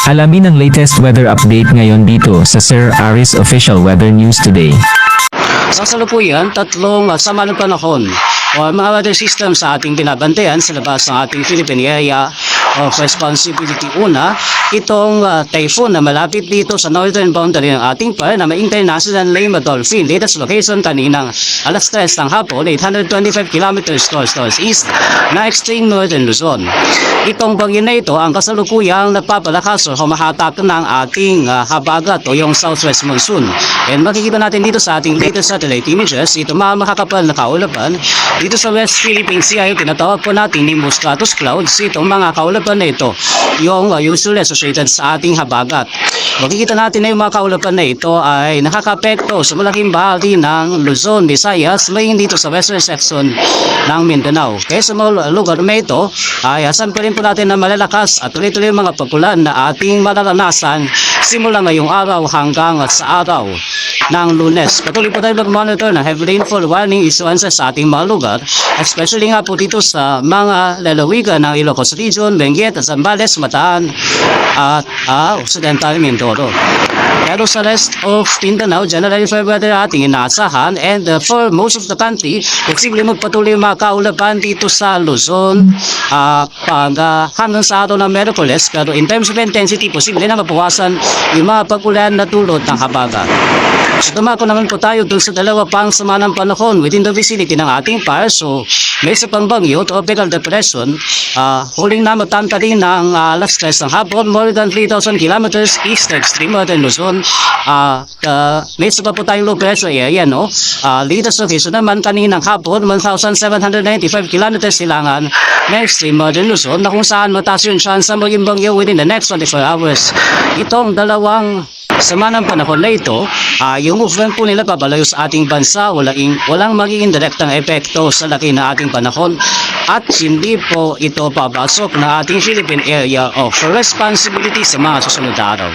Alamin ang latest weather update ngayon dito sa Sir Aris Official Weather News Today. Sa kasalukuyan, tatlong sama ng panahon o mga weather system sa ating binabantayan sa labas ng ating Philippine Area of Responsibility. Una, itong typhoon na malapit dito sa northern boundary ng ating par na International Leyva Dolphin. Latest location kaninang alas 3 ng hapon, 825 kilometers northeast na extreme northern Luzon. Itong bagyo na ito ang kasalukuyang nagpapalakas o humahatak ng ating habagat o yung southwest monsoon. And makikita natin dito sa ating latest satellite images, ito makakapal na kaulapan dito sa West Philippine Sea ay tinatawag po natin nimbus stratus clouds. Itong mga kaulapan na ito yung usually associated sa ating habagat. Makikita natin na yung mga kaulapan na ito ay nakakapekto sa malaking bahagi ng Luzon, Visayas, may dito sa western section ng Mindanao. Kaya sa mga lugar na ito ay asan pa rin po natin na malalakas at tuloy-tuloy mga pagkulan na ating mararanasan simula ngayong araw hanggang sa araw ng Lunes. Patuloy po tayo mag-monitor ng heavy rainfall warning issuances sa ating mga lugar, especially nga po dito sa mga lalawigan ng Ilocos Region, Benguet, Zambales, Bataan at Occidental Mindoro. Pero sa rest of Mindanao, generally fair weather ating inaasahan, and for most of the country, posible magpatuloy yung mga kaulapan dito sa Luzon hanggang sa araw ng Merkules. Pero in terms of intensity, posible na mabawasan yung mga pag-ulan na dulot ng habagat. So dumako naman po tayo dun sa dalawa pang sama ng panahon within the vicinity ng ating par. So may isa pang bagyo, tropical depression, huling na matanta rin ng alas 3 ng hapon, more than 3,000 kilometers east extreme northern Luzon. May isa pa po tayong low pressure area, no? Latest location naman kaninang hapon, 1,795 kilometers silangan na extreme northern Luzon, na kung saan mataas yung chance na maging bagyo within the next 24 hours. Itong dalawang sama ng panahon na ito, yung movement po nila papalayo sa ating bansa, walang magiging direktang epekto sa laki na ating panahon at hindi po ito papasok na ating Philippine Area of Responsibility sa mga susunod na araw.